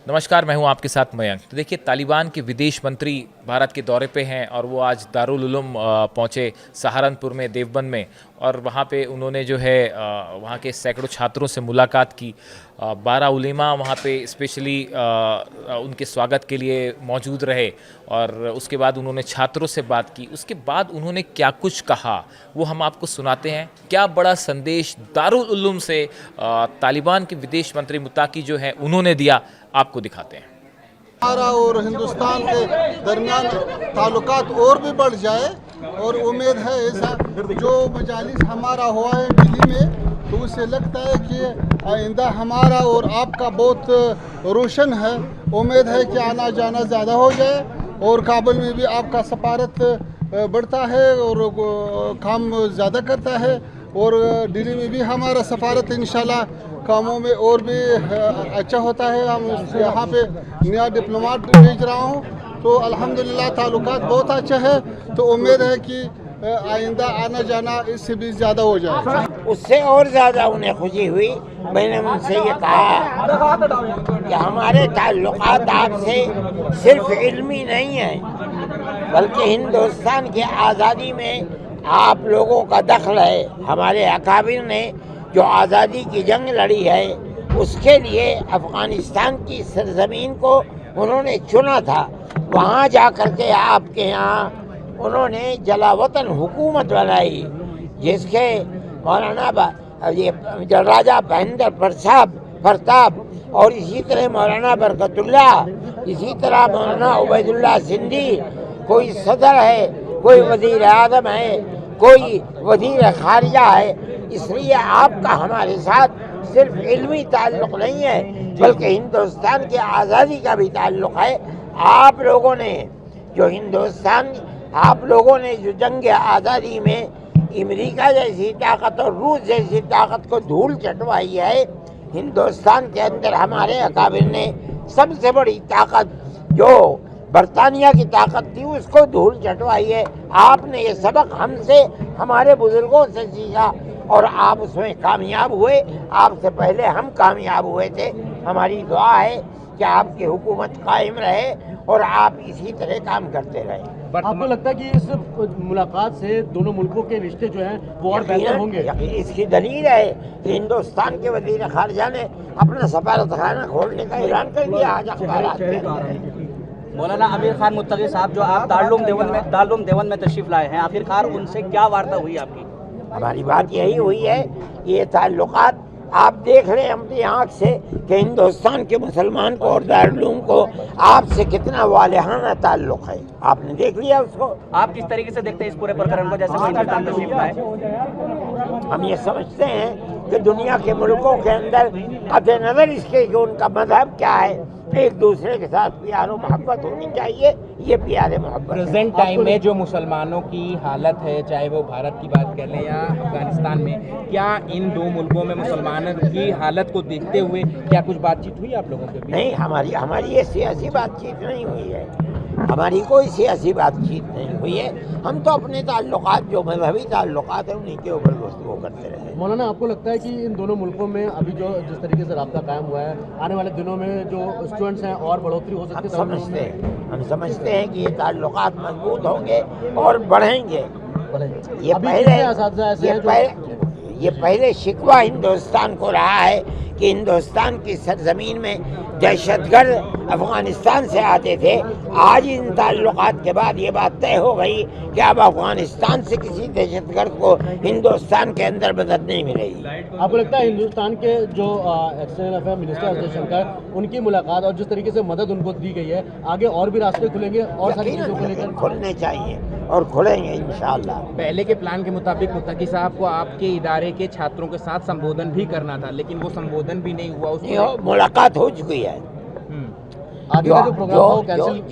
नमस्कार, मैं हूं आपके साथ मयंक। तो देखिए, तालिबान के विदेश मंत्री भारत के दौरे पे हैं और वो आज दारुल उलूम पहुंचे सहारनपुर में, देवबंद में, और वहाँ पे उन्होंने जो है वहाँ के सैकड़ों छात्रों से मुलाकात की। 12 उलेमा वहाँ पे स्पेशली उनके स्वागत के लिए मौजूद रहे और उसके बाद उन्होंने छात्रों से बात की। उसके बाद उन्होंने क्या कुछ कहा वो हम आपको सुनाते हैं। क्या बड़ा संदेश दारुल उलूम से तालिबान के विदेश मंत्री मुत्ताकी जो है उन्होंने दिया, आपको दिखाते हैं। हमारा और हिंदुस्तान के दरमियान ताल्लुकात और भी बढ़ जाए और उम्मीद है ऐसा जो मजालिस हमारा हुआ है दिल्ली में, तो उससे लगता है कि आइंदा हमारा और आपका बहुत रोशन है। उम्मीद है कि आना जाना ज़्यादा हो जाए और काबुल में भी आपका सफारत बढ़ता है और काम ज़्यादा करता है और दिल्ली में भी हमारा सफारत इंशाल्लाह कामों में और भी अच्छा होता है। हम यहाँ पे नया डिप्लोमेट भेज रहा हूँ, तो अल्हम्दुलिल्लाह ताल्लुकात बहुत अच्छा है। तो उम्मीद है कि आइंदा आना जाना इससे भी ज़्यादा हो जाए। उससे और ज़्यादा उन्हें खुशी हुई। मैंने उनसे ये कहा कि हमारे ताल्लुकात आपसे सिर्फ इल्मी नहीं है, बल्कि हिंदुस्तान की आज़ादी में आप लोगों का दखल है। हमारे अकाबिर ने जो आज़ादी की जंग लड़ी है, उसके लिए अफ़गानिस्तान की सरज़मीन को उन्होंने चुना था। वहाँ जा कर के आपके यहाँ उन्होंने जलावतन हुकूमत बनाई, जिसके मौलाना ये राजा महेंद्र प्रताप और इसी तरह मौलाना बरकतुल्ला, इसी तरह मौलाना उबैदुल्ला सिंधी, कोई सदर है, कोई वज़ीर आज़म है, कोई वज़ीर खारिजा है। इसलिए आपका हमारे साथ सिर्फ इल्मी ताल्लुक़ नहीं है, बल्कि हिंदुस्तान की आज़ादी का भी ताल्लुक़ है। आप लोगों ने जो जंग आज़ादी में अमेरिका जैसी ताकत और रूस जैसी ताकत को धूल चटवाई है, हिंदुस्तान के अंदर हमारे अकाबिर ने सबसे बड़ी ताकत जो बरतानिया की ताकत थी उसको धूल चटवाई है। आपने ये सबक हमसे, हमारे बुजुर्गों से सीखा और आप उसमें कामयाब हुए। आपसे पहले हम कामयाब हुए थे। हमारी दुआ है कि आपकी हुकूमत कायम रहे और आप इसी तरह काम करते रहे। आपको लगता है कि इस मुलाकात से दोनों मुल्कों के रिश्ते जो हैं वो और बेहतर होंगे? इसकी दलील है कि हिंदुस्तान के वज़ीर खारिजा ने अपना सफारतखाना खोलने का ऐलान कर दिया आज अखबारात में। मौलाना आमिर खान मुत्तकी साहब जो आप दारुल देवबंद में तशरीफ़ लाए हैं, आखिरकार उनसे क्या वार्ता हुई आपकी? हमारी बात यही हुई है, ये ताल्लुकात आप देख रहे हैं अपनी आँख से कि हिंदुस्तान के मुसलमान को और दारुल उलूम को आपसे कितना वालिहाना ताल्लुक़ है। आपने देख लिया उसको। आप किस तरीके से देखते हैं इस पूरे प्रकरण को, जैसे हिंदुस्तान तशरीफ लाए? हम ये समझते हैं कि दुनिया के मुल्कों के अंदर कतई नज़र इसके कि उनका मज़हब क्या है, एक दूसरे के साथ प्यार और मोहब्बत होनी चाहिए। ये प्यार मोहब्बत प्रेजेंट टाइम में जो मुसलमानों की हालत है, चाहे वो भारत की बात कर लें या अफगानिस्तान में, क्या इन दो मुल्कों में मुसलमानों की हालत को देखते हुए क्या कुछ बातचीत हुई आप लोगों के बीच? नहीं, हमारी ये सियासी बातचीत नहीं हुई है। हमारी कोई सियासी बातचीत नहीं हुई है। हम तो अपने ताल्लुकात जो मजहबी ताल्लुकात हैं उन्हीं के ऊपर गुफ्तगू करते रहे। मौलाना, आपको लगता है कि इन दोनों मुल्कों में अभी जो जिस तरीके से राब्ता कायम हुआ है, आने वाले दिनों में जो स्टूडेंट्स हैं और बढ़ोतरी हो सकती है? हम समझते हैं कि ये ताल्लुकात मजबूत होंगे और बढ़ेंगे। ये पहले शिकवा हिंदुस्तान को रहा है कि हिंदुस्तान की सरजमीन में दहशतगर्द अफगानिस्तान से आते थे। आज इन ताल्लुकात के बाद ये बात तय हो गई कि अब अफगानिस्तान से किसी दहशतगर्द को हिंदुस्तान के अंदर मदद नहीं मिलेगी। आपको लगता है हिंदुस्तान के जो external affair minister S Jaishankar, उनकी मुलाकात और जिस तरीके से मदद उनको दी गई है, आगे और भी रास्ते खुलेंगे और सारी चीज़ों को लेकर? खुलने चाहिए और खुलेंगे इंशाअल्लाह। पहले के प्लान के मुताबिक मुत्तकी साहब को आपके इदारे के छात्रों के साथ संबोधन भी करना था, लेकिन वो संबोधन भी नहीं हुआ। उसमें मुलाकात हो चुकी है। जो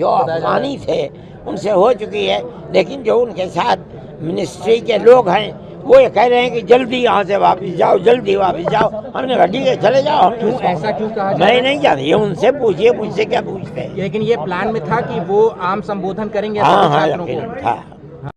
अफगानी थे उनसे हो चुकी है, लेकिन जो उनके साथ मिनिस्ट्री के लोग हैं वो ये कह रहे हैं कि जल्दी यहाँ से वापस जाओ, जल्दी वापस जाओ। हमने कहा ठीक है चले जाओ। हम ऐसा क्यों कहा? मैं नहीं जानती, ये उनसे पूछिए, मुझसे क्या पूछते हैं। लेकिन ये प्लान में था कि वो आम संबोधन करेंगे हाँ, छात्रों को। था।